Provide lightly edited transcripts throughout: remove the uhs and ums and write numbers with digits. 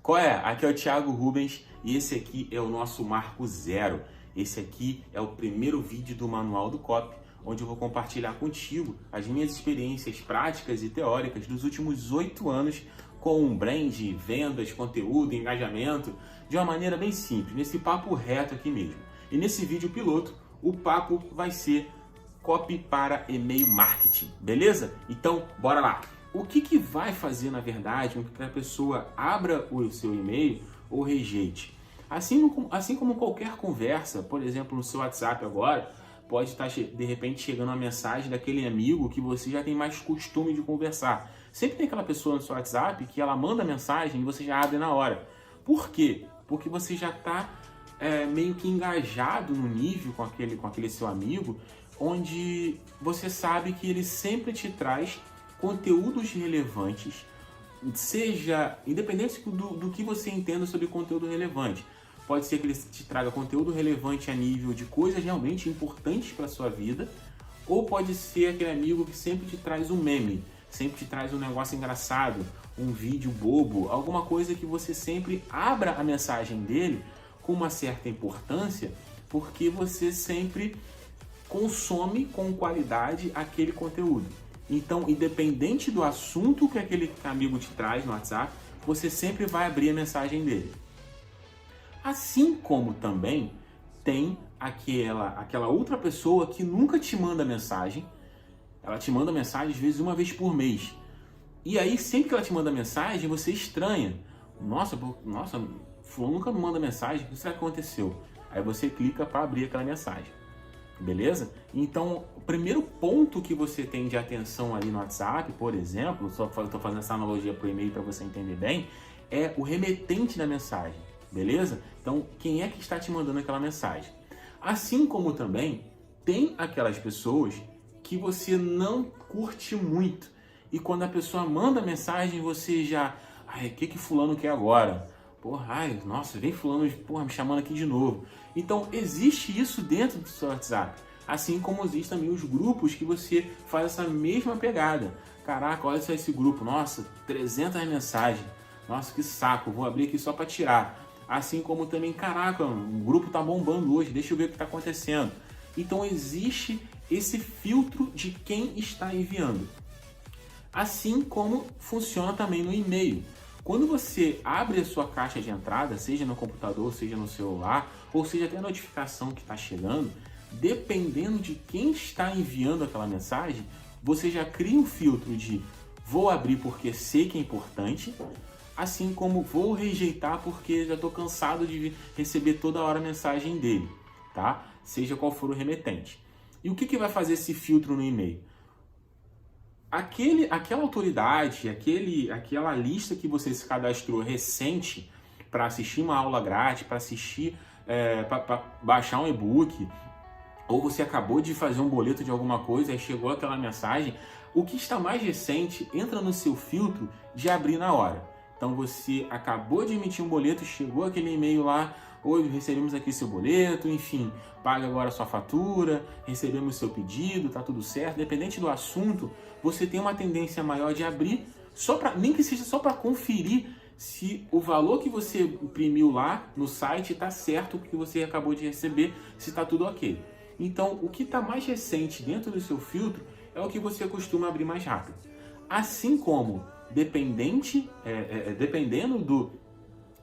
Qual é? Aqui é o Thiago Rubens e esse aqui é o nosso Marco Zero. Esse aqui é o primeiro vídeo do Manual do Copy, onde eu vou compartilhar contigo as minhas experiências práticas e teóricas dos últimos 8 anos com brand, vendas, conteúdo, engajamento, de uma maneira bem simples, nesse papo reto aqui mesmo. E nesse vídeo piloto, o papo vai ser copy para e-mail marketing, beleza? Então, bora lá! O que vai fazer, na verdade, com que a pessoa abra o seu e-mail ou rejeite? Assim como qualquer conversa, por exemplo, no seu WhatsApp agora, pode estar de repente chegando uma mensagem daquele amigo que você já tem mais costume de conversar. Sempre tem aquela pessoa no seu WhatsApp que ela manda mensagem e você já abre na hora. Por quê? Porque você já está meio que engajado no nível com aquele seu amigo, onde você sabe que ele sempre te traz conteúdos relevantes, seja independente do que você entenda sobre conteúdo relevante. Pode ser que ele te traga conteúdo relevante a nível de coisas realmente importantes para a sua vida, ou pode ser aquele amigo que sempre te traz um meme, sempre te traz um negócio engraçado, um vídeo bobo, alguma coisa que você sempre abra a mensagem dele com uma certa importância, porque você sempre consome com qualidade aquele conteúdo. Então, independente do assunto que aquele amigo te traz no WhatsApp, você sempre vai abrir a mensagem dele. Assim como também tem aquela outra pessoa que nunca te manda mensagem. Ela te manda mensagem às vezes uma vez por mês. E aí, sempre que ela te manda mensagem, você estranha. Nossa, fulano nunca me manda mensagem, o que será que aconteceu? Aí você clica para abrir aquela mensagem. Beleza? Então, o primeiro ponto que você tem de atenção ali no WhatsApp, por exemplo, só estou fazendo essa analogia para o e-mail para você entender bem, é o remetente da mensagem. Beleza? Então, quem é que está te mandando aquela mensagem? Assim como também tem aquelas pessoas que você não curte muito. E quando a pessoa manda mensagem, você já... o que fulano quer agora? Nossa, vem fulano me chamando aqui de novo. Então, existe isso dentro do seu WhatsApp. Assim como existem também os grupos que você faz essa mesma pegada. Caraca, olha só esse grupo. Nossa, 300 mensagens. Nossa, que saco. Vou abrir aqui só para tirar. Assim como também, caraca, o grupo tá bombando hoje. Deixa eu ver o que está acontecendo. Então, existe esse filtro de quem está enviando. Assim como funciona também no e-mail. Quando você abre a sua caixa de entrada, seja no computador, seja no celular, ou seja até a notificação que está chegando, dependendo de quem está enviando aquela mensagem, você já cria um filtro de vou abrir porque sei que é importante, assim como vou rejeitar porque já estou cansado de receber toda hora a mensagem dele, tá? Seja qual for o remetente. E o que vai fazer esse filtro no e-mail? Aquela autoridade, aquela lista que você se cadastrou recente para assistir uma aula grátis, para assistir, para baixar um e-book, ou você acabou de fazer um boleto de alguma coisa e chegou aquela mensagem, o que está mais recente entra no seu filtro de abrir na hora. Então você acabou de emitir um boleto, chegou aquele e-mail lá, hoje recebemos aqui seu boleto, enfim, paga agora a sua fatura, recebemos seu pedido, tá tudo certo. Dependente do assunto, você tem uma tendência maior de abrir, nem que seja só para conferir se o valor que você imprimiu lá no site está certo, o que você acabou de receber, se está tudo ok. Então, o que está mais recente dentro do seu filtro é o que você costuma abrir mais rápido. Assim como, dependendo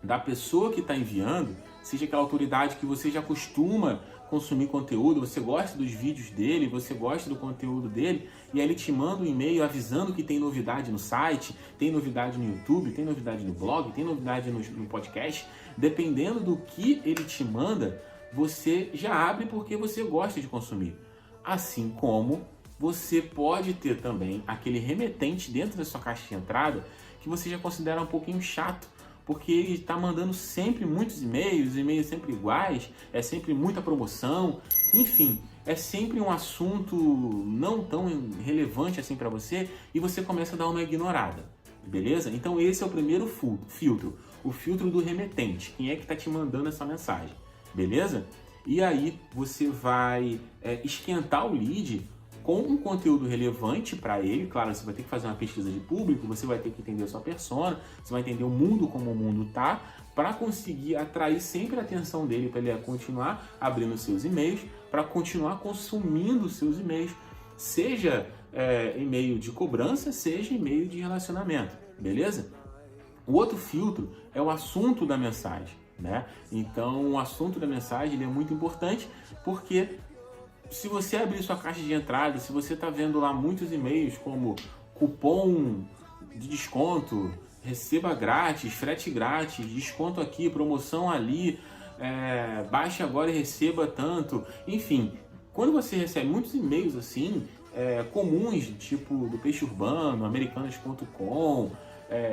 da pessoa que está enviando, seja aquela autoridade que você já costuma consumir conteúdo, você gosta dos vídeos dele, você gosta do conteúdo dele, e aí ele te manda um e-mail avisando que tem novidade no site, tem novidade no YouTube, tem novidade no blog, tem novidade no podcast. Dependendo do que ele te manda, você já abre porque você gosta de consumir. Assim como você pode ter também aquele remetente dentro da sua caixa de entrada que você já considera um pouquinho chato, porque ele está mandando sempre muitos e-mails sempre iguais, é sempre muita promoção, enfim, é sempre um assunto não tão relevante assim para você e você começa a dar uma ignorada, beleza? Então esse é o primeiro filtro, o filtro do remetente, quem é que está te mandando essa mensagem, beleza? E aí você vai esquentar o lead com um conteúdo relevante para ele. Claro, você vai ter que fazer uma pesquisa de público, você vai ter que entender a sua persona, você vai entender o mundo como o mundo tá, para conseguir atrair sempre a atenção dele, para ele continuar abrindo seus e-mails, para continuar consumindo seus e-mails, seja e-mail de cobrança, seja e-mail de relacionamento, beleza? O outro filtro é o assunto da mensagem, né? Então, o assunto da mensagem ele é muito importante, porque se você abrir sua caixa de entrada, se você está vendo lá muitos e-mails como cupom de desconto, receba grátis, frete grátis, desconto aqui, promoção ali, baixe agora e receba tanto, enfim, quando você recebe muitos e-mails assim, comuns, tipo do Peixe Urbano, Americanas.com,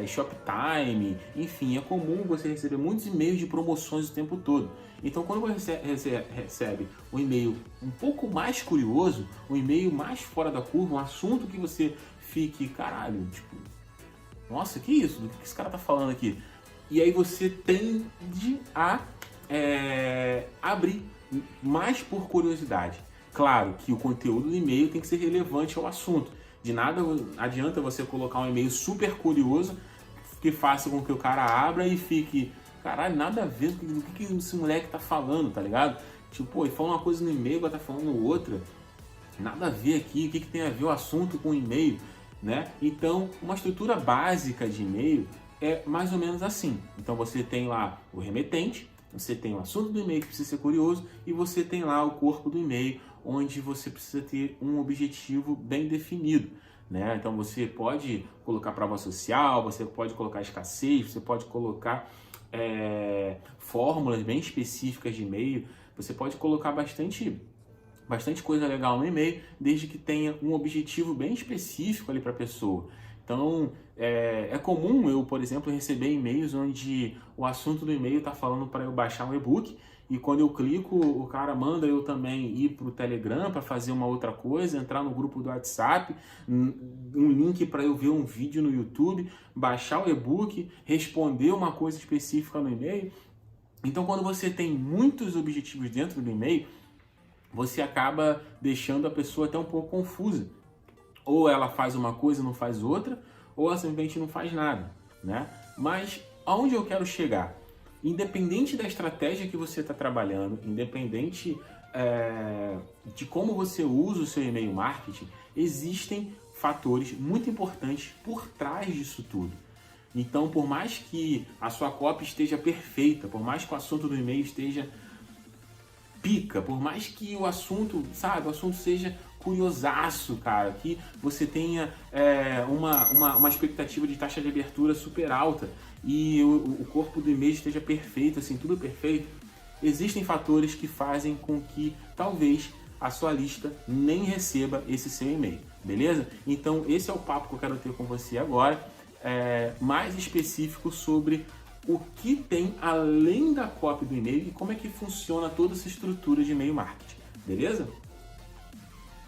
Shoptime, enfim, é comum você receber muitos e-mails de promoções o tempo todo. Então, quando você recebe um e-mail um pouco mais curioso, um e-mail mais fora da curva, um assunto que você fique, caralho, tipo, nossa, que isso? Do que esse cara tá falando aqui? E aí você tende a abrir mais por curiosidade. Claro que o conteúdo do e-mail tem que ser relevante ao assunto. De nada adianta você colocar um e-mail super curioso que faça com que o cara abra e fique, caralho, nada a ver do que esse moleque tá falando, tá ligado? Tipo, pô, ele falou uma coisa no e-mail, agora tá falando outra. Nada a ver aqui, o que tem a ver o assunto com o e-mail, né? Então, uma estrutura básica de e-mail é mais ou menos assim. Então, você tem lá o remetente, você tem o assunto do e-mail que precisa ser curioso e você tem lá o corpo do e-mail, onde você precisa ter um objetivo bem definido, né? Então você pode colocar prova social, você pode colocar escassez, você pode colocar fórmulas bem específicas de e-mail, você pode colocar bastante coisa legal no e-mail, desde que tenha um objetivo bem específico ali para a pessoa. Então, é comum eu, por exemplo, receber e-mails onde o assunto do e-mail está falando para eu baixar um e-book, e quando eu clico, o cara manda eu também ir para o Telegram para fazer uma outra coisa, entrar no grupo do WhatsApp, um link para eu ver um vídeo no YouTube, baixar o e-book, responder uma coisa específica no e-mail. Então, quando você tem muitos objetivos dentro do e-mail, você acaba deixando a pessoa até um pouco confusa. Ou ela faz uma coisa e não faz outra, ou ela simplesmente não faz nada, né? Mas aonde eu quero chegar? Independente da estratégia que você está trabalhando, independente de como você usa o seu e-mail marketing, existem fatores muito importantes por trás disso tudo. Então, por mais que a sua copy esteja perfeita, por mais que o assunto do e-mail esteja pica, por mais que o assunto, sabe, o assunto seja curiosaço, cara, que você tenha uma expectativa de taxa de abertura super alta e o corpo do e-mail esteja perfeito, assim, tudo perfeito, existem fatores que fazem com que talvez a sua lista nem receba esse seu e-mail, beleza? Então esse é o papo que eu quero ter com você agora, mais específico sobre o que tem além da copy do e-mail e como é que funciona toda essa estrutura de e-mail marketing, beleza?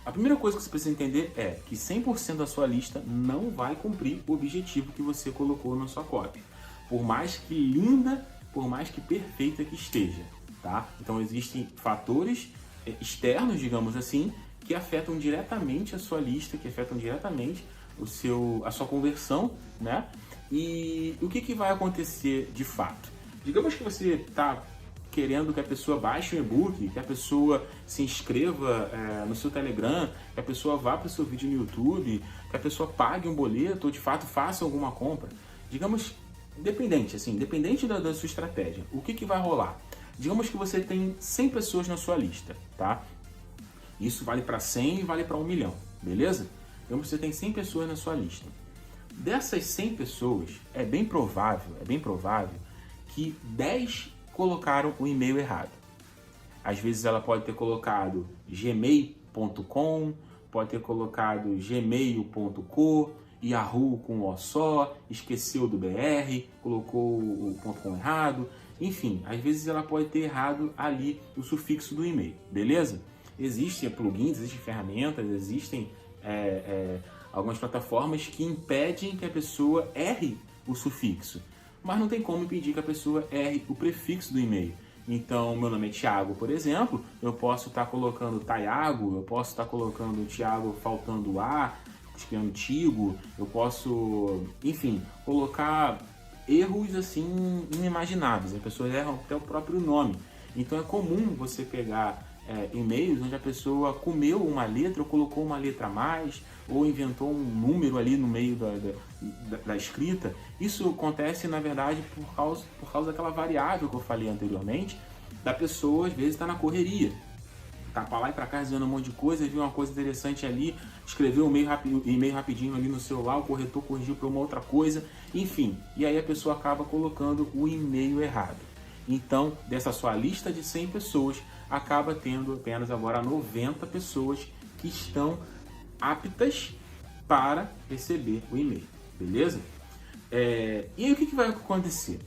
A primeira coisa que você precisa entender é que 100% da sua lista não vai cumprir o objetivo que você colocou na sua copy. Por mais que linda, por mais que perfeita que esteja, tá? Então existem fatores externos, digamos assim, que afetam diretamente a sua lista, que afetam diretamente a sua conversão, né? E o que vai acontecer de fato? Digamos que você está querendo que a pessoa baixe um e-book, que a pessoa se inscreva no seu Telegram, que a pessoa vá para o seu vídeo no YouTube, que a pessoa pague um boleto ou de fato faça alguma compra. Digamos, independente da sua estratégia, o que vai rolar? Digamos que você tem 100 pessoas na sua lista, tá? Isso vale para 100 e vale para 1 milhão, beleza? Digamos que você tem 100 pessoas na sua lista. Dessas 100 pessoas, é bem provável que 10 colocaram o e-mail errado. Às vezes ela pode ter colocado gmail.com, pode ter colocado gmail.co, Yahoo com O só, esqueceu do BR, colocou o .com errado, enfim, às vezes ela pode ter errado ali o sufixo do e-mail, beleza? Existem plugins, existem ferramentas, existem algumas plataformas que impedem que a pessoa erre o sufixo, mas não tem como impedir que a pessoa erre o prefixo do e-mail. Então, meu nome é Thiago, por exemplo, eu posso estar colocando Taiago, eu posso estar colocando Thiago faltando A, escrevendo Tigo, eu posso, enfim, colocar erros assim inimagináveis. As pessoas erram até o próprio nome. Então é comum você pegar e-mails onde a pessoa comeu uma letra ou colocou uma letra a mais ou inventou um número ali no meio da escrita. Isso acontece, na verdade, por causa daquela variável que eu falei anteriormente, da pessoa às vezes está na correria, tá para lá e para cá dizendo um monte de coisa, viu uma coisa interessante ali, escreveu um e-mail rapidinho ali no celular, o corretor corrigiu para uma outra coisa, enfim, e aí a pessoa acaba colocando o e-mail errado. Então, dessa sua lista de 100 pessoas, acaba tendo apenas agora 90 pessoas que estão aptas para receber o e-mail, beleza? E aí o que vai acontecer?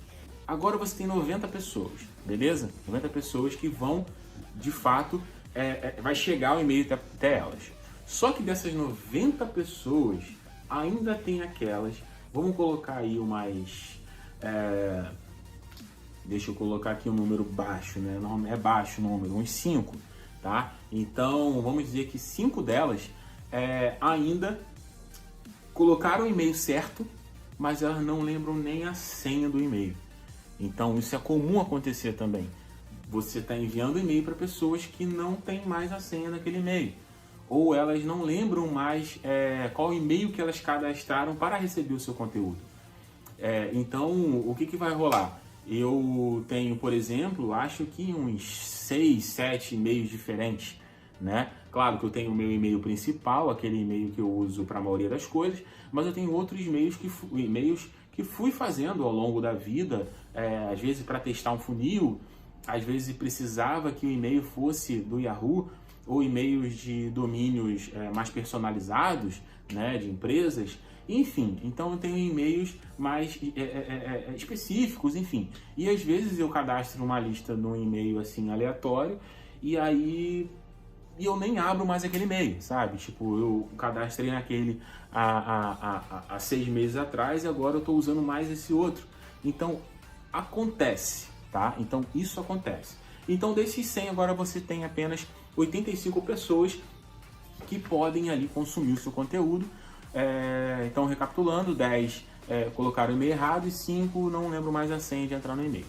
Agora você tem 90 pessoas, beleza? 90 pessoas que vão, de fato, vai chegar o e-mail até elas. Só que dessas 90 pessoas, ainda tem aquelas, vamos colocar aí umas... deixa eu colocar aqui um número baixo, né? Não é baixo o número, uns 5, tá? Então, vamos dizer que 5 delas ainda colocaram o e-mail certo, mas elas não lembram nem a senha do e-mail. Então, isso é comum acontecer também. Você está enviando e-mail para pessoas que não têm mais a senha daquele e-mail. Ou elas não lembram mais qual e-mail que elas cadastraram para receber o seu conteúdo. Então, o que vai rolar? Eu tenho, por exemplo, acho que uns 6, 7 e-mails diferentes, né? Claro que eu tenho o meu e-mail principal, aquele e-mail que eu uso para a maioria das coisas, mas eu tenho outros e-mails que fui fazendo ao longo da vida, às vezes para testar um funil, às vezes precisava que o e-mail fosse do Yahoo, ou e-mails de domínios mais personalizados, né, de empresas. Enfim, então eu tenho e-mails mais específicos, enfim. E às vezes eu cadastro uma lista num e-mail assim aleatório e aí eu nem abro mais aquele e-mail, sabe? Tipo, eu cadastrei naquele há 6 meses atrás e agora eu estou usando mais esse outro. Então, acontece, tá? Então, isso acontece. Então, desses 100, agora você tem apenas 85 pessoas que podem ali consumir o seu conteúdo. Então, recapitulando, 10 colocaram o e-mail errado e 5 não lembro mais a senha de entrar no e-mail.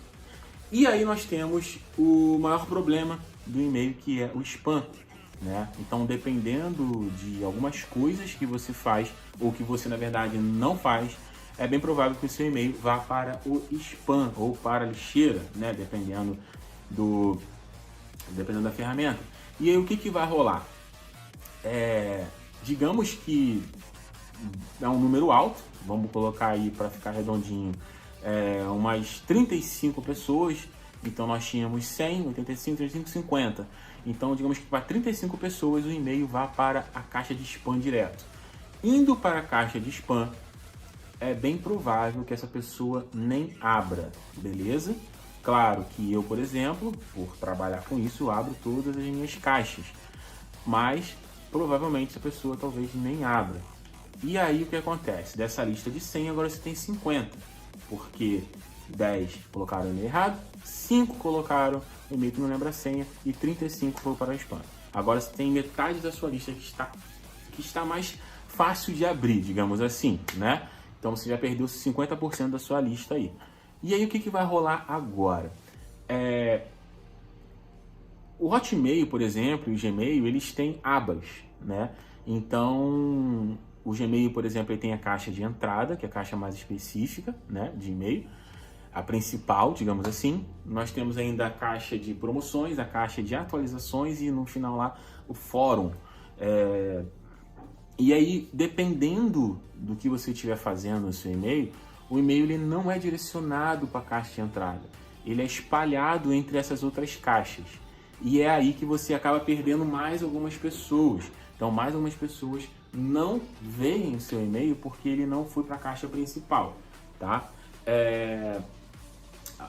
E aí nós temos o maior problema do e-mail, que é o spam, né? Então, dependendo de algumas coisas que você faz ou que você, na verdade, não faz, é bem provável que o seu e-mail vá para o spam ou para a lixeira, né? Dependendo da ferramenta. E aí, o que vai rolar? Digamos que é um número alto, vamos colocar aí para ficar redondinho, umas 35 pessoas. Então nós tínhamos 100, 85, 35, 50. Então digamos que para 35 pessoas o e-mail vá para a caixa de spam direto. Indo para a caixa de spam, é bem provável que essa pessoa nem abra, beleza? Claro que eu, por exemplo, por trabalhar com isso, abro todas as minhas caixas, mas provavelmente essa pessoa talvez nem abra. E aí o que acontece? Dessa lista de 100, agora você tem 50, porque 10 colocaram o e-mail errado, 5 colocaram o e-mail que não lembra a senha e 35 foram para o spam. Agora você tem metade da sua lista que está mais fácil de abrir, digamos assim, né? Então você já perdeu 50% da sua lista aí. E aí o que vai rolar agora? O Hotmail, por exemplo, e o Gmail, eles têm abas, né? Então, o Gmail, por exemplo, ele tem a caixa de entrada, que é a caixa mais específica, né, de e-mail, a principal, digamos assim. Nós temos ainda a caixa de promoções, a caixa de atualizações e no final lá o fórum. E aí, dependendo do que você estiver fazendo no seu e-mail, o e-mail ele não é direcionado para a caixa de entrada. Ele é espalhado entre essas outras caixas. E é aí que você acaba perdendo mais algumas pessoas. Então, mais algumas pessoas não veem o seu e-mail porque ele não foi para a caixa principal, tá?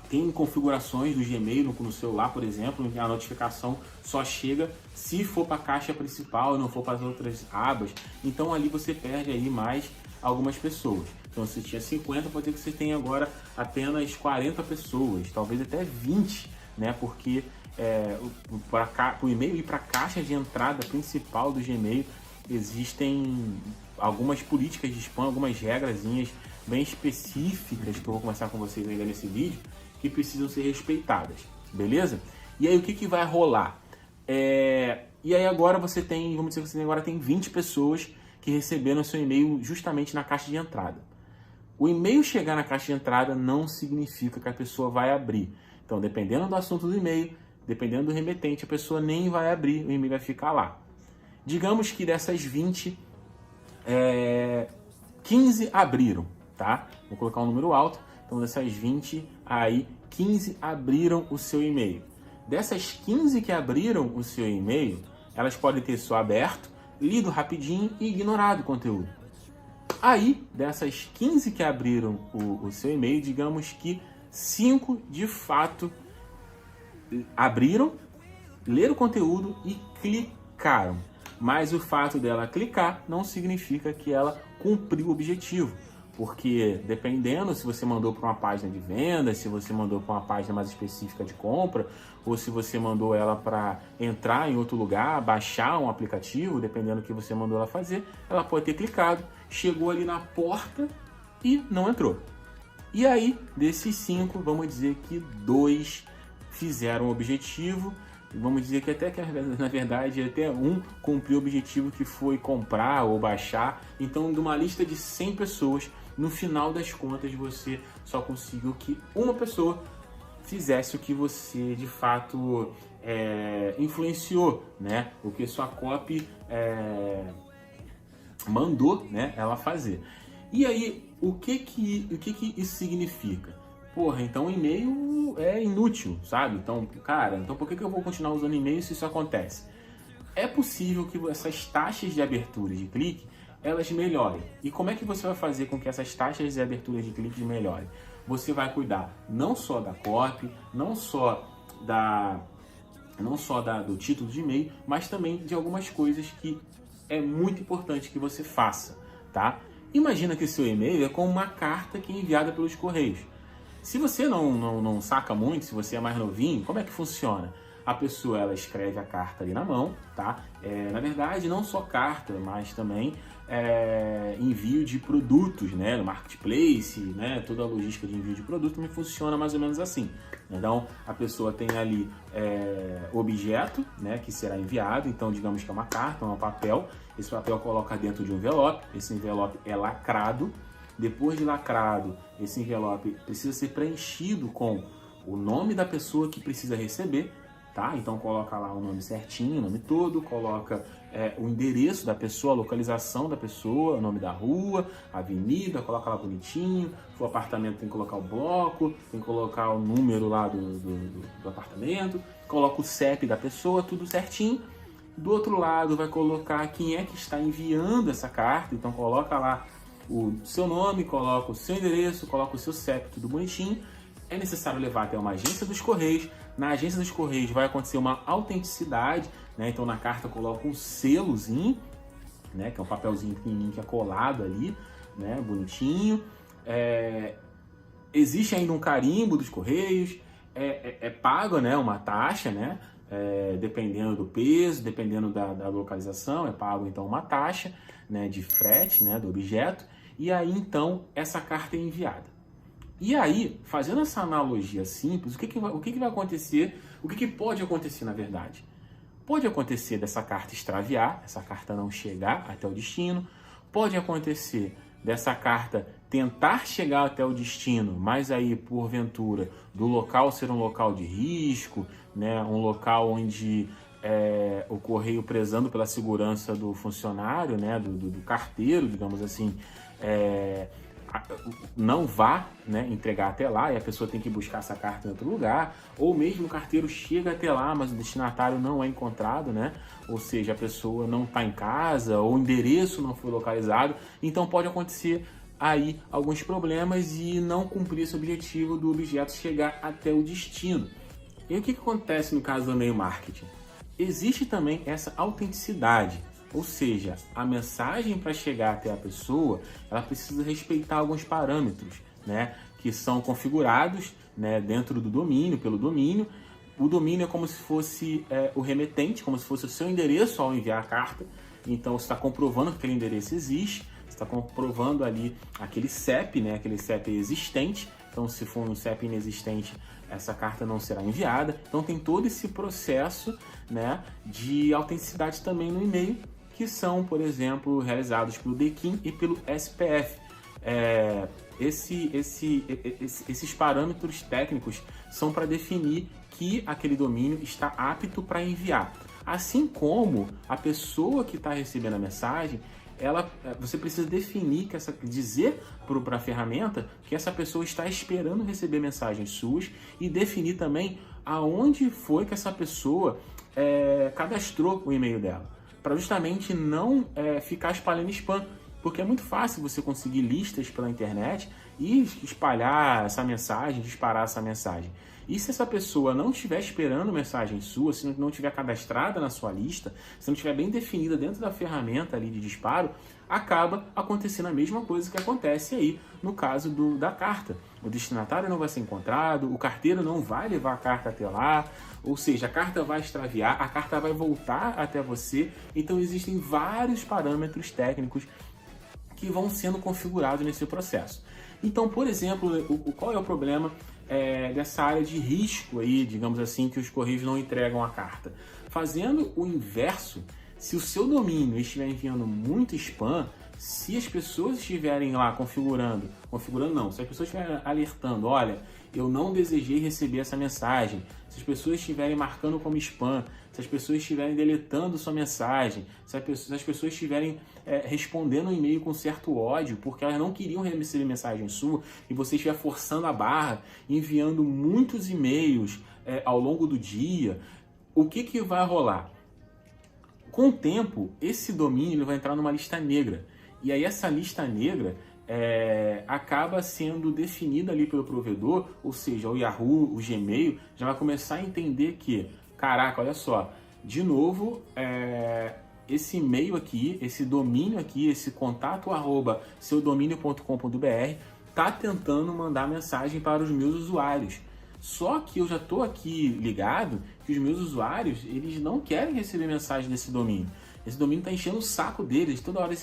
Tem configurações do Gmail no celular, por exemplo, em que a notificação só chega se for para a caixa principal e não for para as outras abas. Então, ali você perde aí mais algumas pessoas. Então, se tinha 50, pode ser que você tenha agora apenas 40 pessoas, talvez até 20 né? Porque para o e-mail ir para a caixa de entrada principal do Gmail, existem algumas políticas de spam, algumas regrazinhas bem específicas que eu vou conversar com vocês ainda nesse vídeo, que precisam ser respeitadas, beleza? E aí o que vai rolar? E aí agora você tem, vamos dizer que você agora tem 20 pessoas que receberam seu e-mail justamente na caixa de entrada. O e-mail chegar na caixa de entrada não significa que a pessoa vai abrir. Então, dependendo do assunto do e-mail, dependendo do remetente, a pessoa nem vai abrir, o e-mail vai ficar lá. Digamos que dessas 20, 15 abriram, tá? Vou colocar um número alto. Então, dessas 20, aí 15 abriram o seu e-mail. Dessas 15 que abriram o seu e-mail, elas podem ter só aberto, lido rapidinho e ignorado o conteúdo. Aí, dessas 15 que abriram o seu e-mail, digamos que 5 de fato abriram, leram o conteúdo e clicaram. Mas o fato dela clicar não significa que ela cumpriu o objetivo. Porque dependendo se você mandou para uma página de venda, se você mandou para uma página mais específica de compra, ou se você mandou ela para entrar em outro lugar, baixar um aplicativo, dependendo do que você mandou ela fazer, ela pode ter clicado, chegou ali na porta e não entrou. E aí, desses 5, vamos dizer que 2 fizeram o objetivo, vamos dizer que até que na verdade até um cumpriu o objetivo, que foi comprar ou baixar. Então, de uma lista de 100 pessoas, no final das contas você só conseguiu que uma pessoa fizesse o que você de fato influenciou, né? O que sua copy mandou, né, ela fazer. E aí, o que isso significa? Porra, então o e-mail é inútil, sabe? Então, cara, então por que eu vou continuar usando e-mail se isso acontece? É possível que essas taxas de abertura de clique, elas melhorem. E como é que você vai fazer com que essas taxas de abertura de clique melhorem? Você vai cuidar não só da copy, não só do título de e-mail, mas também de algumas coisas que é muito importante que você faça, tá? Imagina que o seu e-mail é como uma carta que é enviada pelos correios. Se você não saca muito, se você é mais novinho, como é que funciona? A pessoa, ela escreve a carta ali na mão, tá? Na verdade, não só carta, mas também envio de produtos, né? No marketplace, né? Toda a logística de envio de produto também funciona mais ou menos assim. Então, a pessoa tem ali objeto, né? Que será enviado. Então, digamos que é uma carta, um papel. Esse papel coloca dentro de um envelope. Esse envelope é lacrado. Depois de lacrado, esse envelope precisa ser preenchido com o nome da pessoa que precisa receber, tá? Então coloca lá o nome certinho, o nome todo, coloca o endereço da pessoa, a localização da pessoa, o nome da rua, a avenida, coloca lá bonitinho. Se for apartamento, tem que colocar o bloco, tem que colocar o número lá do apartamento, coloca o CEP da pessoa, tudo certinho. Do outro lado vai colocar quem é que está enviando essa carta, então coloca lá o seu nome, coloca o seu endereço, coloca o seu CEP, tudo bonitinho. É necessário levar até uma agência dos Correios. Na agência dos Correios vai acontecer uma autenticidade, né? Então na carta coloca um selozinho, né? Que é um papelzinho pequenininho que é colado ali, né? Bonitinho. Existe ainda um carimbo dos Correios. É pago, né? Uma taxa, né? Dependendo do peso, dependendo da localização, é pago então uma taxa, né? De frete, né? Do objeto. E aí então essa carta é enviada. E aí, fazendo essa analogia simples, o que vai acontecer? O que pode acontecer na verdade? Pode acontecer dessa carta extraviar, essa carta não chegar até o destino. Pode acontecer dessa carta tentar chegar até o destino, mas aí, porventura, do local ser um local de risco, né? Um local onde o correio, prezando pela segurança do funcionário, né? do carteiro, digamos assim, não vá, né, entregar até lá e a pessoa tem que buscar essa carta em outro lugar, ou mesmo o carteiro chega até lá, mas o destinatário não é encontrado, né? Ou seja, a pessoa não está em casa, ou o endereço não foi localizado. Então pode acontecer aí alguns problemas e não cumprir esse objetivo do objeto chegar até o destino. E o que acontece no caso do e-mail marketing? Existe também essa autenticidade. Ou seja, a mensagem para chegar até a pessoa, ela precisa respeitar alguns parâmetros, né, que são configurados, né, dentro do domínio, pelo domínio, O domínio é como se fosse o remetente, como se fosse o seu endereço ao enviar a carta. Então você está comprovando que aquele endereço existe, você está comprovando ali aquele CEP, né? Aquele CEP existente. Então, se for um CEP inexistente, essa carta não será enviada. Então tem todo esse processo, né, de autenticidade também no e-mail, que são, por exemplo, realizados pelo DKIM e pelo SPF. Esses parâmetros técnicos são para definir que aquele domínio está apto para enviar. Assim como a pessoa que está recebendo a mensagem, você precisa definir, dizer para a ferramenta que essa pessoa está esperando receber mensagens suas e definir também aonde foi que essa pessoa cadastrou o e-mail dela, para justamente não ficar espalhando spam, porque é muito fácil você conseguir listas pela internet e espalhar essa mensagem, disparar essa mensagem. E se essa pessoa não estiver esperando mensagem sua, se não estiver cadastrada na sua lista, se não estiver bem definida dentro da ferramenta ali de disparo, acaba acontecendo a mesma coisa que acontece aí no caso da carta. O destinatário não vai ser encontrado, o carteiro não vai levar a carta até lá, ou seja, a carta vai extraviar, a carta vai voltar até você. Então existem vários parâmetros técnicos que vão sendo configurados nesse processo. Então, por exemplo, qual é o problema dessa área de risco aí, digamos assim, que os correios não entregam a carta? Fazendo o inverso, se o seu domínio estiver enviando muito spam, se as pessoas estiverem lá configurando não, se as pessoas estiverem alertando, olha, eu não desejei receber essa mensagem, se as pessoas estiverem marcando como spam, se as pessoas estiverem deletando sua mensagem, se as pessoas estiverem respondendo um e-mail com certo ódio, porque elas não queriam receber mensagem sua, e você estiver forçando a barra, enviando muitos e-mails ao longo do dia, o que vai rolar? Com o tempo, esse domínio vai entrar numa lista negra. E aí essa lista negra acaba sendo definida ali pelo provedor, ou seja, o Yahoo, o Gmail, já vai começar a entender que, caraca, olha só, de novo, esse e-mail aqui, esse domínio aqui, esse contato @ seudomínio.com.br está tentando mandar mensagem para os meus usuários. Só que eu já estou aqui ligado que os meus usuários, eles não querem receber mensagem desse domínio. Esse domínio está enchendo o saco deles. Toda hora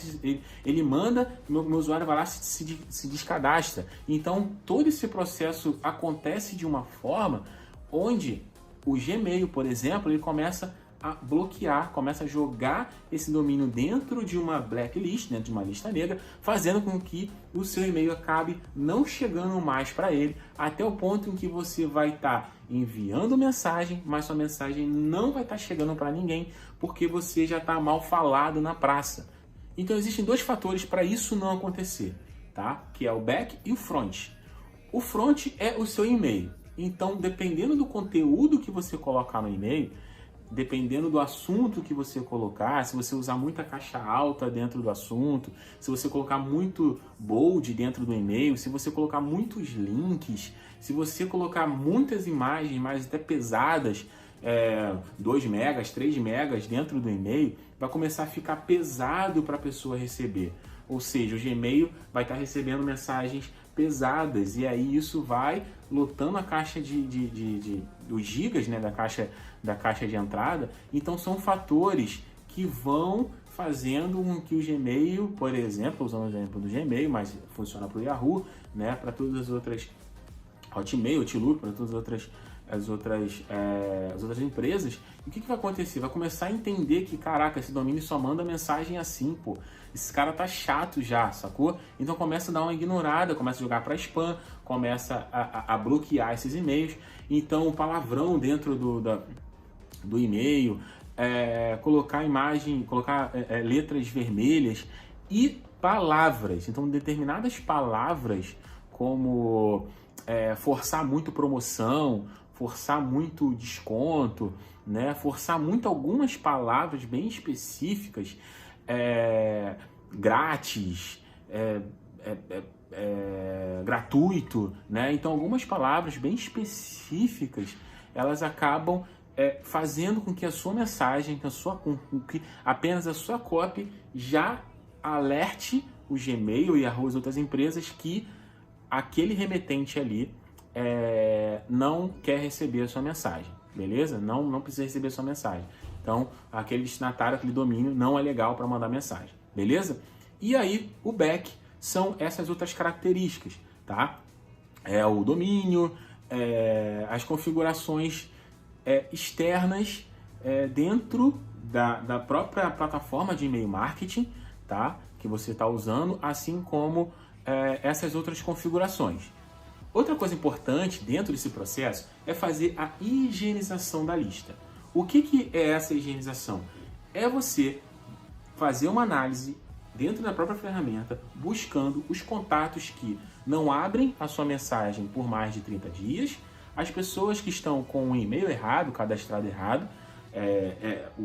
ele manda, meu usuário vai lá se descadastra. Então, todo esse processo acontece de uma forma onde o Gmail, por exemplo, ele começa a bloquear, começa a jogar esse domínio dentro de uma blacklist, dentro de uma lista negra, fazendo com que o seu e-mail acabe não chegando mais para ele, até o ponto em que você vai estar enviando mensagem, mas sua mensagem não vai estar chegando para ninguém, porque você já está mal falado na praça. Então existem dois fatores para isso não acontecer, tá? Que é o back e o front. O front é o seu e-mail. Então, dependendo do conteúdo que você colocar no e-mail, dependendo do assunto que você colocar, se você usar muita caixa alta dentro do assunto, se você colocar muito bold dentro do e-mail, se você colocar muitos links, se você colocar muitas imagens mais até pesadas, 2 megas, 3 megas dentro do e-mail, vai começar a ficar pesado para a pessoa receber. Ou seja, o Gmail vai estar recebendo mensagens pesadas e aí isso vai lotando a caixa dos gigas, né, da caixa de entrada. Então são fatores que vão fazendo com que o Gmail, por exemplo, usando o exemplo do Gmail, mas funciona para o Yahoo, né, para todas as outras, Hotmail, Outlook, para todas as outras empresas. E o que vai acontecer? Vai começar a entender que, caraca, esse domínio só manda mensagem assim, pô. Esse cara tá chato já, sacou? Então começa a dar uma ignorada, começa a jogar para spam, começa a bloquear esses e-mails. Então o palavrão dentro do e-mail, colocar imagem, colocar letras vermelhas e palavras. Então determinadas palavras como forçar muito promoção, forçar muito desconto, né? Forçar muito algumas palavras bem específicas, grátis, gratuito, né? Então algumas palavras bem específicas, elas acabam fazendo com que a sua mensagem, que apenas a sua copy já alerte o Gmail e as outras empresas que aquele remetente ali não quer receber a sua mensagem, beleza? Não precisa receber sua mensagem. Então, aquele destinatário, aquele domínio não é legal para mandar mensagem, beleza? E aí, o back são essas outras características, tá? É o domínio, as configurações externas dentro da própria plataforma de e-mail marketing, tá? Que você está usando, assim como essas outras configurações. Outra coisa importante dentro desse processo é fazer a higienização da lista. O que é essa higienização? É você fazer uma análise dentro da própria ferramenta, buscando os contatos que não abrem a sua mensagem por mais de 30 dias, as pessoas que estão com o e-mail errado, cadastrado errado,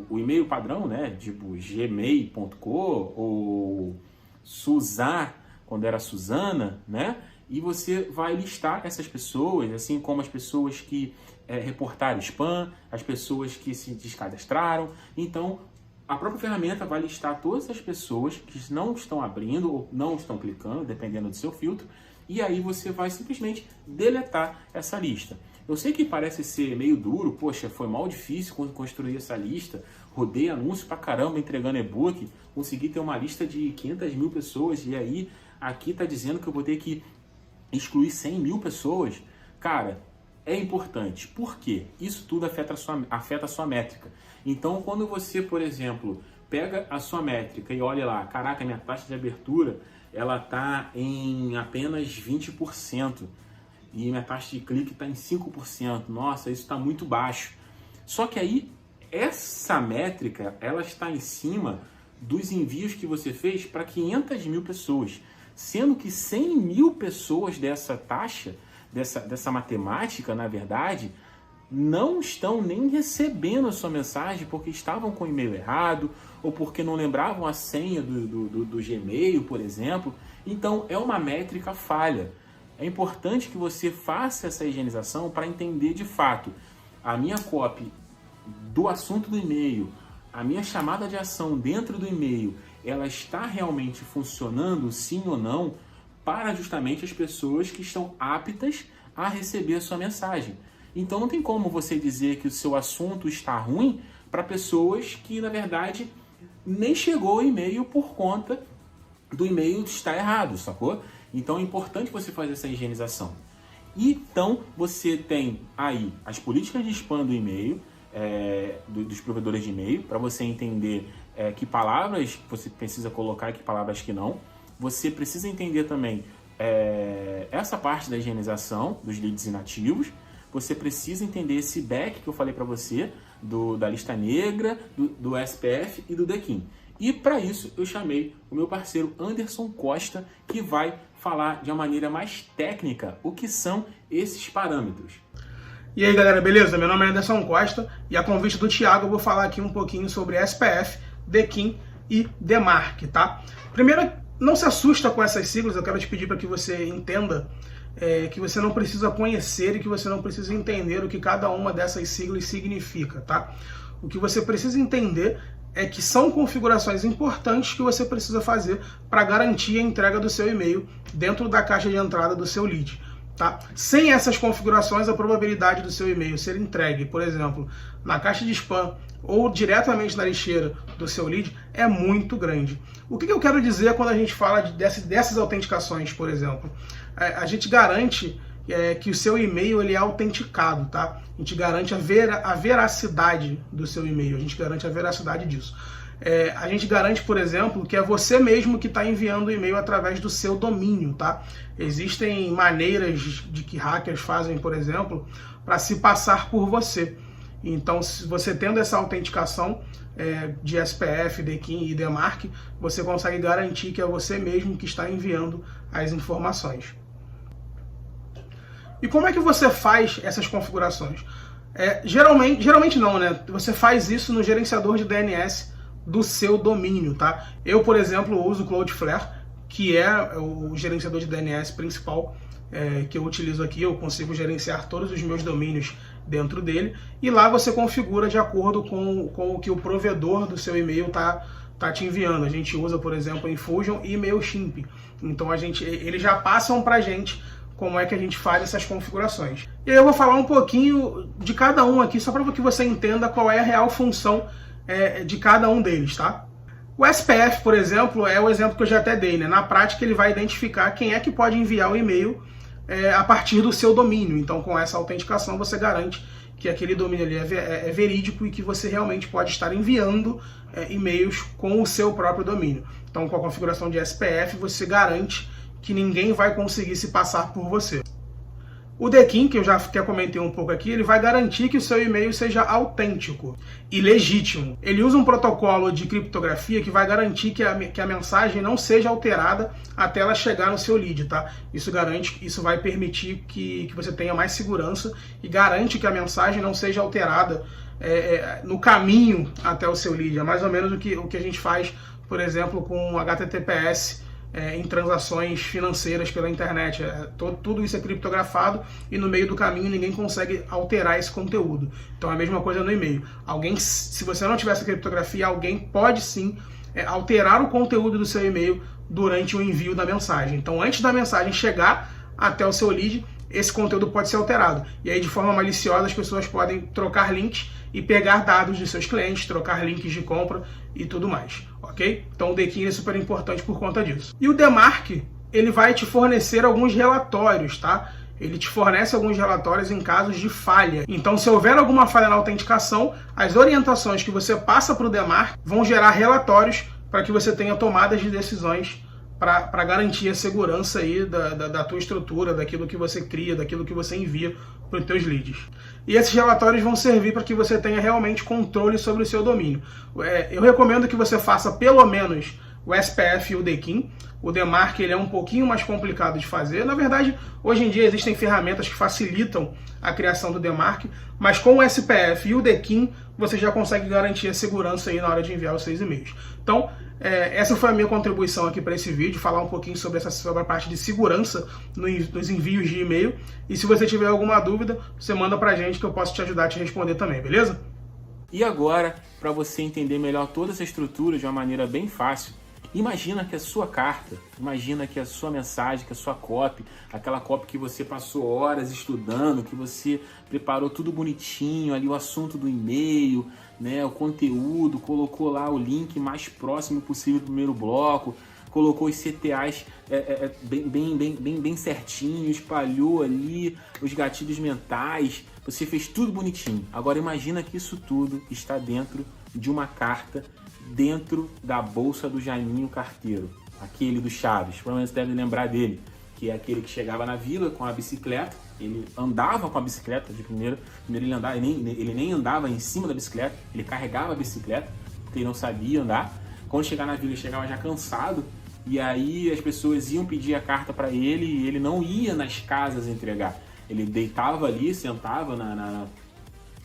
o e-mail padrão, né, tipo gmail.com ou Suzar, quando era Suzana, né? E você vai listar essas pessoas, assim como as pessoas que reportaram spam, as pessoas que se descadastraram. Então, a própria ferramenta vai listar todas as pessoas que não estão abrindo ou não estão clicando, dependendo do seu filtro, e aí você vai simplesmente deletar essa lista. Eu sei que parece ser meio duro, poxa, foi mal difícil construir essa lista, rodei anúncio pra caramba entregando e-book, consegui ter uma lista de 500 mil pessoas, e aí aqui tá dizendo que eu vou ter que excluir 100 mil pessoas. Cara, é importante. Por quê? Isso tudo afeta a sua métrica. Então, quando você, por exemplo, pega a sua métrica e olha lá, caraca, minha taxa de abertura, ela tá em apenas 20%. E minha taxa de clique está em 5%. Nossa, isso está muito baixo. Só que aí, essa métrica, ela está em cima dos envios que você fez para 500 mil pessoas. Sendo que 100 mil pessoas dessa taxa, dessa matemática, na verdade, não estão nem recebendo a sua mensagem porque estavam com o e-mail errado ou porque não lembravam a senha do Gmail, por exemplo. Então, é uma métrica falha. É importante que você faça essa higienização para entender de fato a minha copy do assunto do e-mail, a minha chamada de ação dentro do e-mail, ela está realmente funcionando, sim ou não, para justamente as pessoas que estão aptas a receber a sua mensagem. Então não tem como você dizer que o seu assunto está ruim para pessoas que, na verdade, nem chegou o e-mail por conta do e-mail estar errado, sacou? Então é importante você fazer essa higienização. Então você tem aí as políticas de spam do e-mail, dos provedores de e-mail, para você entender que palavras você precisa colocar e que palavras que não. Você precisa entender também essa parte da higienização dos leads inativos. Você precisa entender esse back que eu falei para você, da lista negra, do SPF e do DKIM. E para isso eu chamei o meu parceiro Anderson Costa, que vai falar de uma maneira mais técnica o que são esses parâmetros. E aí galera, beleza? Meu nome é Anderson Costa e a convite do Thiago eu vou falar aqui um pouquinho sobre SPF, DKIM e DMARC, tá? Primeiro, não se assusta com essas siglas, eu quero te pedir para que você entenda que você não precisa conhecer e que você não precisa entender o que cada uma dessas siglas significa, tá? O que você precisa entender é que são configurações importantes que você precisa fazer para garantir a entrega do seu e-mail dentro da caixa de entrada do seu lead. Tá? Sem essas configurações, a probabilidade do seu e-mail ser entregue, por exemplo, na caixa de spam ou diretamente na lixeira do seu lead é muito grande. O que eu quero dizer quando a gente fala dessas autenticações, por exemplo? A gente garante que o seu e-mail ele é autenticado, tá? A gente garante a veracidade do seu e-mail, a gente garante a veracidade disso. A gente garante, por exemplo, que é você mesmo que está enviando o e-mail através do seu domínio, tá? Existem maneiras de que hackers fazem, por exemplo, para se passar por você. Então, se você tendo essa autenticação de SPF, DKIM e DMARC, você consegue garantir que é você mesmo que está enviando as informações. E como é que você faz essas configurações? Geralmente não, né? Você faz isso no gerenciador de DNS do seu domínio, tá? Eu, por exemplo, uso o Cloudflare, que é o gerenciador de DNS principal que eu utilizo aqui. Eu consigo gerenciar todos os meus domínios dentro dele, e lá você configura de acordo com o que o provedor do seu e-mail tá te enviando. A gente usa, por exemplo, Infusion e MailChimp. Então eles já passam pra gente como é que a gente faz essas configurações. E aí eu vou falar um pouquinho de cada um aqui, só para que você entenda qual é a real função de cada um deles, tá? O SPF, por exemplo, é o exemplo que eu já até dei, né? Na prática, ele vai identificar quem é que pode enviar o e-mail a partir do seu domínio. Então, com essa autenticação, você garante que aquele domínio ali é verídico e que você realmente pode estar enviando e-mails com o seu próprio domínio. Então, com a configuração de SPF, você garante que ninguém vai conseguir se passar por você. O DKIM, que eu já até comentei um pouco aqui, ele vai garantir que o seu e-mail seja autêntico e legítimo. Ele usa um protocolo de criptografia que vai garantir que a mensagem não seja alterada até ela chegar no seu lead, tá? Isso vai permitir que você tenha mais segurança e garante que a mensagem não seja alterada no caminho até o seu lead. É mais ou menos o que a gente faz, por exemplo, com HTTPS, em transações financeiras pela internet. Tudo isso é criptografado e no meio do caminho ninguém consegue alterar esse conteúdo. Então é a mesma coisa no e-mail. Se você não tiver essa criptografia, alguém pode sim alterar o conteúdo do seu e-mail durante o envio da mensagem. Então antes da mensagem chegar até o seu lead, esse conteúdo pode ser alterado. E aí de forma maliciosa as pessoas podem trocar links e pegar dados de seus clientes, trocar links de compra e tudo mais, ok? Então o DKIM é super importante por conta disso. E o DMARC, ele vai te fornecer alguns relatórios, tá? Ele te fornece alguns relatórios em casos de falha. Então, se houver alguma falha na autenticação, as orientações que você passa para o DMARC vão gerar relatórios para que você tenha tomadas de decisões para garantir a segurança aí da tua estrutura, daquilo que você cria, daquilo que você envia para os teus leads. E esses relatórios vão servir para que você tenha realmente controle sobre o seu domínio. Eu recomendo que você faça pelo menos o SPF e o DKIM. O DMARC ele é um pouquinho mais complicado de fazer. Na verdade, hoje em dia existem ferramentas que facilitam a criação do DMARC, mas com o SPF e o DKIM você já consegue garantir a segurança aí na hora de enviar os seus e-mails. Então, essa foi a minha contribuição aqui para esse vídeo, falar um pouquinho sobre a parte de segurança nos envios de e-mail. E se você tiver alguma dúvida, você manda pra gente que eu posso te ajudar a te responder também, beleza? E agora, para você entender melhor toda essa estrutura de uma maneira bem fácil, imagina que a sua carta, imagina que a sua mensagem, que a sua copy, aquela copy que você passou horas estudando, que você preparou tudo bonitinho, ali o assunto do e-mail, né, o conteúdo, colocou lá o link mais próximo possível do primeiro bloco, colocou os CTAs bem certinho, espalhou ali os gatilhos mentais, você fez tudo bonitinho. Agora imagina que isso tudo está dentro de uma carta, dentro da bolsa do Jaiminho Carteiro, aquele do Chaves, provavelmente você deve lembrar dele, que é aquele que chegava na vila com a bicicleta, ele andava com a bicicleta de primeiro ele andava, ele nem andava em cima da bicicleta, ele carregava a bicicleta, porque ele não sabia andar. Quando chegar na vila, ele chegava já cansado, e aí as pessoas iam pedir a carta para ele e ele não ia nas casas entregar. Ele deitava ali, sentava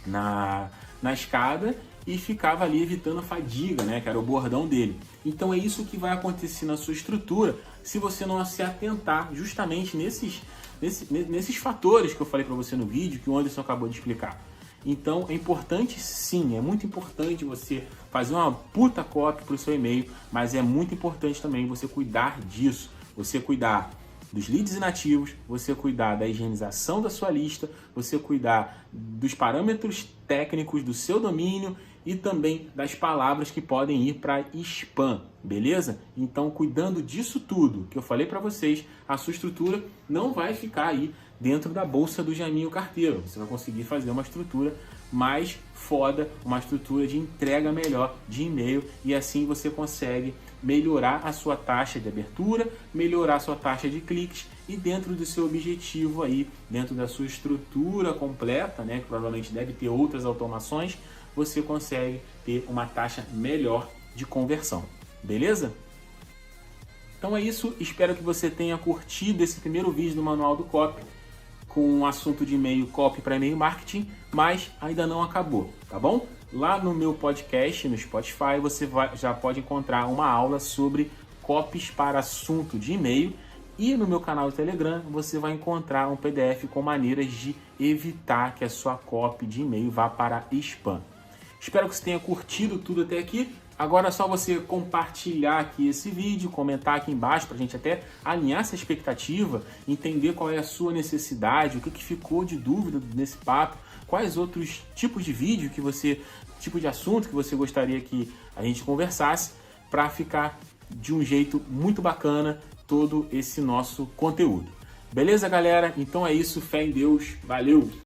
na escada e ficava ali evitando a fadiga, né, que era o bordão dele. Então é isso que vai acontecer na sua estrutura se você não se atentar justamente nesses fatores que eu falei para você no vídeo, que o Anderson acabou de explicar. Então é importante sim, é muito importante você fazer uma puta copy para o seu e-mail, mas é muito importante também você cuidar disso, você cuidar dos leads inativos, você cuidar da higienização da sua lista, você cuidar dos parâmetros técnicos do seu domínio e também das palavras que podem ir para spam, beleza? Então, cuidando disso tudo que eu falei para vocês, a sua estrutura não vai ficar aí dentro da bolsa do Jaiminho Carteiro. Você vai conseguir fazer uma estrutura mais foda, uma estrutura de entrega melhor de e-mail e assim você consegue melhorar a sua taxa de abertura, melhorar a sua taxa de cliques e dentro do seu objetivo aí, dentro da sua estrutura completa, né, que provavelmente deve ter outras automações, você consegue ter uma taxa melhor de conversão, beleza? Então é isso, espero que você tenha curtido esse primeiro vídeo do Manual do Copy com um assunto de e-mail copy para e-mail marketing, mas ainda não acabou, tá bom? Lá no meu podcast, no Spotify, você já pode encontrar uma aula sobre copies para assunto de e-mail e no meu canal do Telegram você vai encontrar um PDF com maneiras de evitar que a sua copy de e-mail vá para spam. Espero que você tenha curtido tudo até aqui. Agora é só você compartilhar aqui esse vídeo, comentar aqui embaixo para a gente até alinhar essa expectativa, entender qual é a sua necessidade, o que ficou de dúvida nesse papo, quais outros tipos de vídeo tipo de assunto que você gostaria que a gente conversasse, para ficar de um jeito muito bacana todo esse nosso conteúdo. Beleza, galera? Então é isso, fé em Deus, valeu!